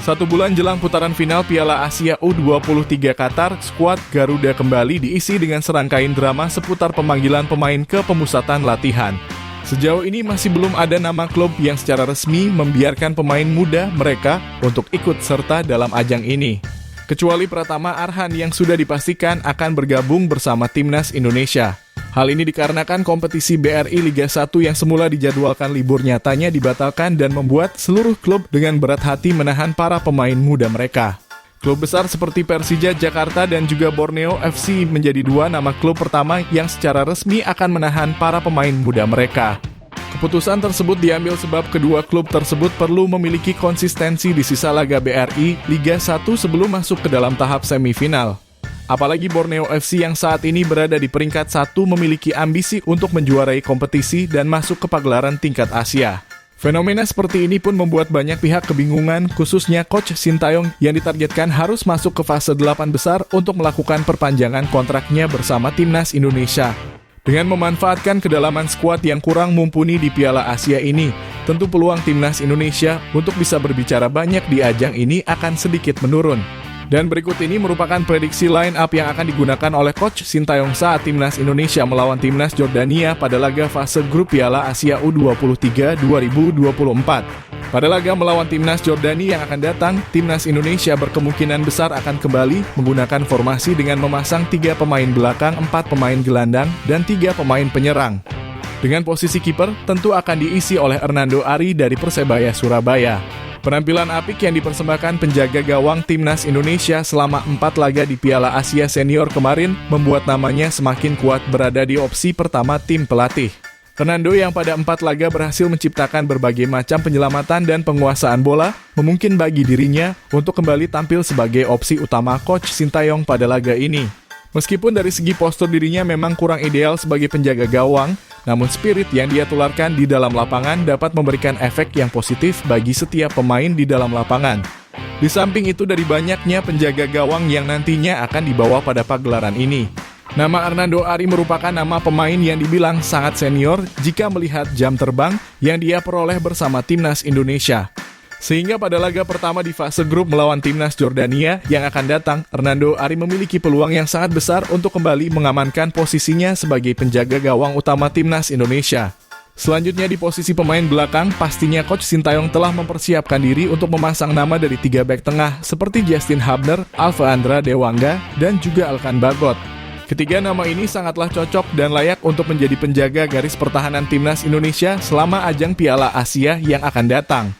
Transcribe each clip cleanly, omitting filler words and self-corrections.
1 bulan jelang putaran final Piala Asia U23 Qatar, skuad Garuda kembali diisi dengan serangkaian drama seputar pemanggilan pemain ke pemusatan latihan. Sejauh ini masih belum ada nama klub yang secara resmi membiarkan pemain muda mereka untuk ikut serta dalam ajang ini. Kecuali Pratama Arhan yang sudah dipastikan akan bergabung bersama Timnas Indonesia. Hal ini dikarenakan kompetisi BRI Liga 1 yang semula dijadwalkan libur nyatanya dibatalkan dan membuat seluruh klub dengan berat hati menahan para pemain muda mereka. Klub besar seperti Persija Jakarta dan juga Borneo FC menjadi 2 nama klub pertama yang secara resmi akan menahan para pemain muda mereka. Keputusan tersebut diambil sebab kedua klub tersebut perlu memiliki konsistensi di sisa laga BRI Liga 1 sebelum masuk ke dalam tahap semifinal. Apalagi Borneo FC yang saat ini berada di peringkat 1 memiliki ambisi untuk menjuarai kompetisi dan masuk ke pagelaran tingkat Asia. Fenomena seperti ini pun membuat banyak pihak kebingungan, khususnya Coach Sintayong yang ditargetkan harus masuk ke fase 8 besar untuk melakukan perpanjangan kontraknya bersama Timnas Indonesia. Dengan memanfaatkan kedalaman skuad yang kurang mumpuni di Piala Asia ini, tentu peluang Timnas Indonesia untuk bisa berbicara banyak di ajang ini akan sedikit menurun. Dan berikut ini merupakan prediksi line up yang akan digunakan oleh Coach Sintayong saat Timnas Indonesia melawan Timnas Jordania pada laga fase grup Piala Asia U23 2024. Pada laga melawan Timnas Jordania yang akan datang, Timnas Indonesia berkemungkinan besar akan kembali menggunakan formasi dengan memasang 3 pemain belakang, 4 pemain gelandang, dan 3 pemain penyerang. Dengan posisi kiper, tentu akan diisi oleh Hernando Ari dari Persebaya Surabaya. Penampilan apik yang dipersembahkan penjaga gawang Timnas Indonesia selama 4 laga di Piala Asia Senior kemarin membuat namanya semakin kuat berada di opsi pertama tim pelatih. Hernando yang pada 4 laga berhasil menciptakan berbagai macam penyelamatan dan penguasaan bola, memungkinkan bagi dirinya untuk kembali tampil sebagai opsi utama Coach Sintayong pada laga ini. Meskipun dari segi postur dirinya memang kurang ideal sebagai penjaga gawang, namun spirit yang dia tularkan di dalam lapangan dapat memberikan efek yang positif bagi setiap pemain di dalam lapangan. Di samping itu dari banyaknya penjaga gawang yang nantinya akan dibawa pada pagelaran ini. Nama Hernando Ari merupakan nama pemain yang dibilang sangat senior jika melihat jam terbang yang dia peroleh bersama Timnas Indonesia. Sehingga pada laga pertama di fase grup melawan Timnas Jordania yang akan datang, Hernando Ari memiliki peluang yang sangat besar untuk kembali mengamankan posisinya sebagai penjaga gawang utama Timnas Indonesia. Selanjutnya di posisi pemain belakang, pastinya Coach Sintayong telah mempersiapkan diri untuk memasang nama dari 3 bek tengah seperti Justin Hubner, Alfa Andra Dewangga, dan juga Alkan Bagot. Ketiga nama ini sangatlah cocok dan layak untuk menjadi penjaga garis pertahanan Timnas Indonesia selama ajang Piala Asia yang akan datang.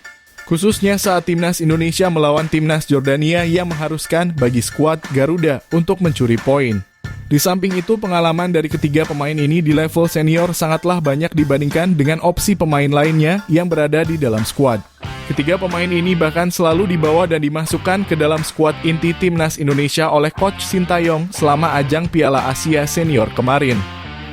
Khususnya saat Timnas Indonesia melawan Timnas Jordania yang mengharuskan bagi skuad Garuda untuk mencuri poin. Di samping itu, pengalaman dari ketiga pemain ini di level senior sangatlah banyak dibandingkan dengan opsi pemain lainnya yang berada di dalam skuad. Ketiga pemain ini bahkan selalu dibawa dan dimasukkan ke dalam skuad inti Timnas Indonesia oleh Coach Sintayong selama ajang Piala Asia Senior kemarin.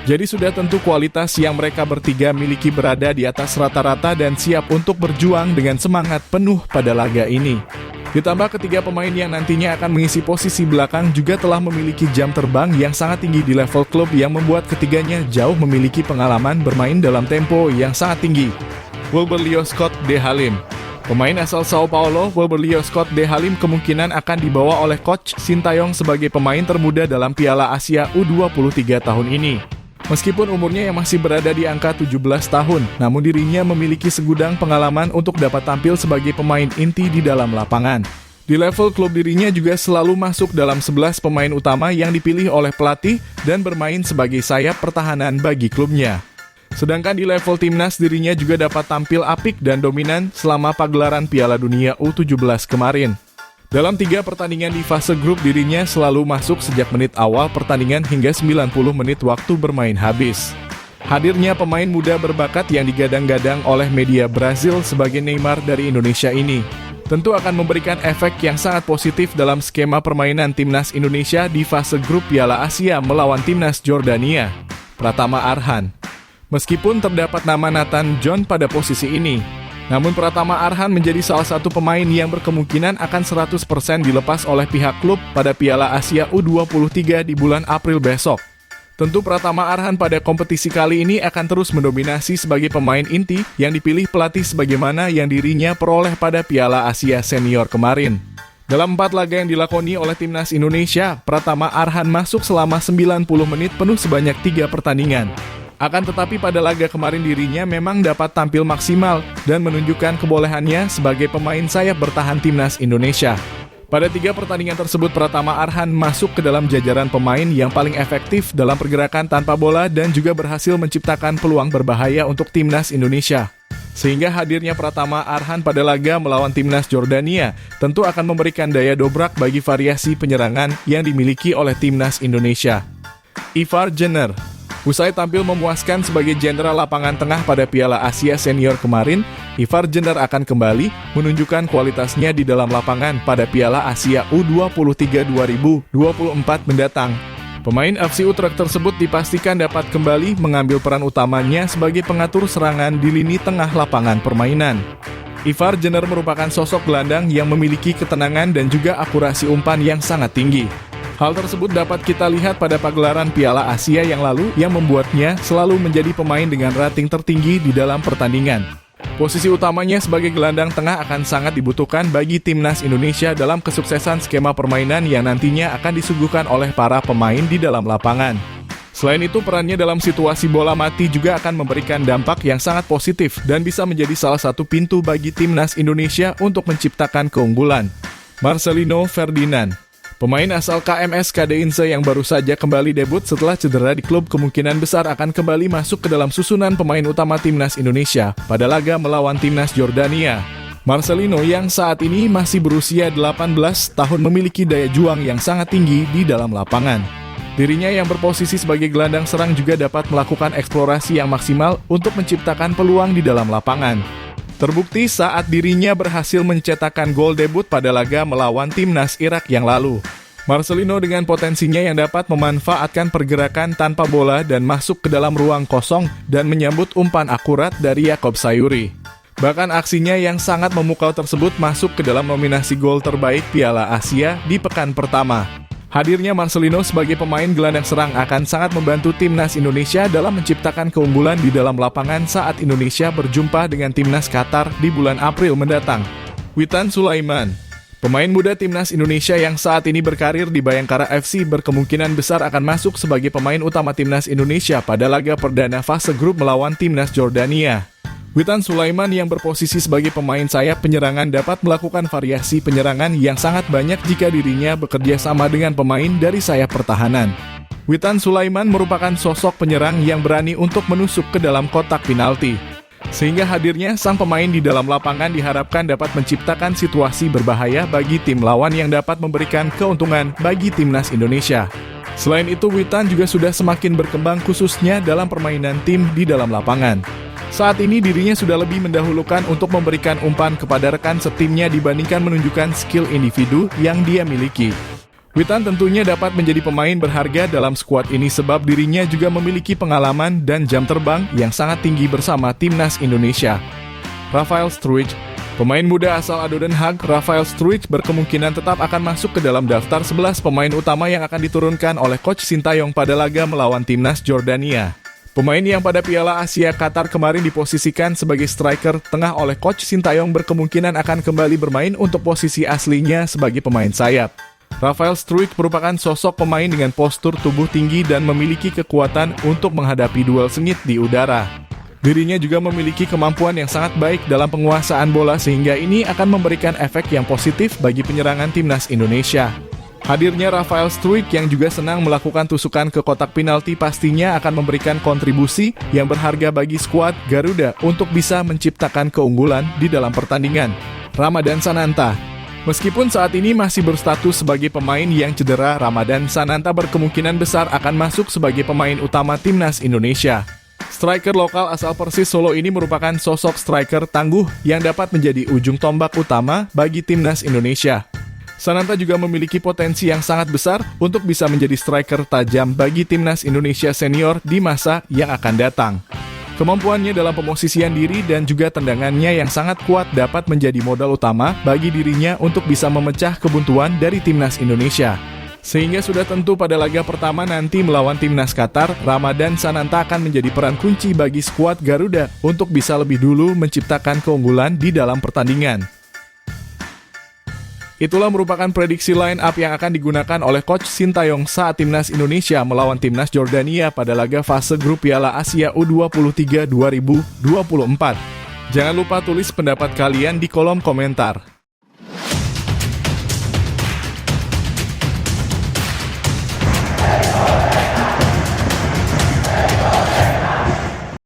Jadi sudah tentu kualitas yang mereka bertiga miliki berada di atas rata-rata dan siap untuk berjuang dengan semangat penuh pada laga ini. Ditambah ketiga pemain yang nantinya akan mengisi posisi belakang juga telah memiliki jam terbang yang sangat tinggi di level klub yang membuat ketiganya jauh memiliki pengalaman bermain dalam tempo yang sangat tinggi. Wilberlio Scott De Halim. Pemain asal Sao Paulo, Wilberlio Scott De Halim kemungkinan akan dibawa oleh Coach Sintayong sebagai pemain termuda dalam Piala Asia U23 tahun ini. Meskipun umurnya yang masih berada di angka 17 tahun, namun dirinya memiliki segudang pengalaman untuk dapat tampil sebagai pemain inti di dalam lapangan. Di level klub dirinya juga selalu masuk dalam 11 pemain utama yang dipilih oleh pelatih dan bermain sebagai sayap pertahanan bagi klubnya. Sedangkan di level timnas dirinya juga dapat tampil apik dan dominan selama pagelaran Piala Dunia U17 kemarin. Dalam 3 pertandingan di fase grup dirinya selalu masuk sejak menit awal pertandingan hingga 90 menit waktu bermain habis. Hadirnya pemain muda berbakat yang digadang-gadang oleh media Brazil sebagai Neymar dari Indonesia ini tentu akan memberikan efek yang sangat positif dalam skema permainan Timnas Indonesia di fase grup Piala Asia melawan Timnas Jordania. Pratama Arhan. Meskipun terdapat nama Nathan John pada posisi ini, namun Pratama Arhan menjadi salah satu pemain yang berkemungkinan akan 100% dilepas oleh pihak klub pada Piala Asia U23 di bulan April besok. Tentu Pratama Arhan pada kompetisi kali ini akan terus mendominasi sebagai pemain inti yang dipilih pelatih sebagaimana yang dirinya peroleh pada Piala Asia Senior kemarin. Dalam 4 laga yang dilakoni oleh Timnas Indonesia, Pratama Arhan masuk selama 90 menit penuh sebanyak 3 pertandingan. Akan tetapi pada laga kemarin dirinya memang dapat tampil maksimal dan menunjukkan kebolehannya sebagai pemain sayap bertahan Timnas Indonesia. Pada 3 pertandingan tersebut, Pratama Arhan masuk ke dalam jajaran pemain yang paling efektif dalam pergerakan tanpa bola dan juga berhasil menciptakan peluang berbahaya untuk Timnas Indonesia. Sehingga hadirnya Pratama Arhan pada laga melawan Timnas Jordania tentu akan memberikan daya dobrak bagi variasi penyerangan yang dimiliki oleh Timnas Indonesia. Ivar Jenner. Usai tampil memuaskan sebagai jenderal lapangan tengah pada Piala Asia Senior kemarin, Ivar Jenner akan kembali menunjukkan kualitasnya di dalam lapangan pada Piala Asia U23 2024 mendatang. Pemain FC Utrecht tersebut dipastikan dapat kembali mengambil peran utamanya sebagai pengatur serangan di lini tengah lapangan permainan. Ivar Jenner merupakan sosok gelandang yang memiliki ketenangan dan juga akurasi umpan yang sangat tinggi. Hal tersebut dapat kita lihat pada pagelaran Piala Asia yang lalu yang membuatnya selalu menjadi pemain dengan rating tertinggi di dalam pertandingan. Posisi utamanya sebagai gelandang tengah akan sangat dibutuhkan bagi Timnas Indonesia dalam kesuksesan skema permainan yang nantinya akan disuguhkan oleh para pemain di dalam lapangan. Selain itu, perannya dalam situasi bola mati juga akan memberikan dampak yang sangat positif dan bisa menjadi salah satu pintu bagi Timnas Indonesia untuk menciptakan keunggulan. Marcelino Ferdinand. Pemain asal KMS Kadeinse yang baru saja kembali debut setelah cedera di klub kemungkinan besar akan kembali masuk ke dalam susunan pemain utama Timnas Indonesia pada laga melawan Timnas Jordania. Marcelino yang saat ini masih berusia 18 tahun memiliki daya juang yang sangat tinggi di dalam lapangan. Dirinya yang berposisi sebagai gelandang serang juga dapat melakukan eksplorasi yang maksimal untuk menciptakan peluang di dalam lapangan. Terbukti saat dirinya berhasil mencetakkan gol debut pada laga melawan Timnas Irak yang lalu. Marcelino dengan potensinya yang dapat memanfaatkan pergerakan tanpa bola dan masuk ke dalam ruang kosong dan menyambut umpan akurat dari Yakob Sayuri. Bahkan aksinya yang sangat memukau tersebut masuk ke dalam nominasi gol terbaik Piala Asia di pekan pertama. Hadirnya Marcelino sebagai pemain gelandang serang akan sangat membantu Timnas Indonesia dalam menciptakan keunggulan di dalam lapangan saat Indonesia berjumpa dengan Timnas Qatar di bulan April mendatang. Witan Sulaiman. Pemain muda Timnas Indonesia yang saat ini berkarir di Bayangkara FC berkemungkinan besar akan masuk sebagai pemain utama Timnas Indonesia pada laga perdana fase grup melawan Timnas Jordania. Witan Sulaiman yang berposisi sebagai pemain sayap penyerangan dapat melakukan variasi penyerangan yang sangat banyak jika dirinya bekerja sama dengan pemain dari sayap pertahanan. Witan Sulaiman merupakan sosok penyerang yang berani untuk menusuk ke dalam kotak penalti. Sehingga hadirnya sang pemain di dalam lapangan diharapkan dapat menciptakan situasi berbahaya bagi tim lawan yang dapat memberikan keuntungan bagi Timnas Indonesia. Selain itu, Witan juga sudah semakin berkembang khususnya dalam permainan tim di dalam lapangan. Saat ini dirinya sudah lebih mendahulukan untuk memberikan umpan kepada rekan setimnya dibandingkan menunjukkan skill individu yang dia miliki. Witan tentunya dapat menjadi pemain berharga dalam skuad ini sebab dirinya juga memiliki pengalaman dan jam terbang yang sangat tinggi bersama Timnas Indonesia. Rafael Struijk. Pemain muda asal Ado Den Haag, Rafael Struijk berkemungkinan tetap akan masuk ke dalam daftar 11 pemain utama yang akan diturunkan oleh Coach Sintayong pada laga melawan Timnas Jordania. Pemain yang pada Piala Asia Qatar kemarin diposisikan sebagai striker tengah oleh Coach Sintayong berkemungkinan akan kembali bermain untuk posisi aslinya sebagai pemain sayap. Rafael Struijk merupakan sosok pemain dengan postur tubuh tinggi dan memiliki kekuatan untuk menghadapi duel sengit di udara. Dirinya juga memiliki kemampuan yang sangat baik dalam penguasaan bola sehingga ini akan memberikan efek yang positif bagi penyerangan Timnas Indonesia. Hadirnya Rafael Struijk yang juga senang melakukan tusukan ke kotak penalti pastinya akan memberikan kontribusi yang berharga bagi skuad Garuda untuk bisa menciptakan keunggulan di dalam pertandingan. Ramadan Sananta. Meskipun saat ini masih berstatus sebagai pemain yang cedera, Ramadan Sananta berkemungkinan besar akan masuk sebagai pemain utama Timnas Indonesia. Striker lokal asal Persis Solo ini merupakan sosok striker tangguh yang dapat menjadi ujung tombak utama bagi Timnas Indonesia. Sananta juga memiliki potensi yang sangat besar untuk bisa menjadi striker tajam bagi Timnas Indonesia senior di masa yang akan datang. Kemampuannya dalam pemosisian diri dan juga tendangannya yang sangat kuat dapat menjadi modal utama bagi dirinya untuk bisa memecah kebuntuan dari Timnas Indonesia. Sehingga sudah tentu pada laga pertama nanti melawan timnas Qatar, Ramadan Sananta akan menjadi peran kunci bagi skuad Garuda untuk bisa lebih dulu menciptakan keunggulan di dalam pertandingan. Itulah merupakan prediksi line up yang akan digunakan oleh Coach Sintayong saat timnas Indonesia melawan timnas Jordania pada laga fase grup Piala Asia U23 2024. Jangan lupa tulis pendapat kalian di kolom komentar.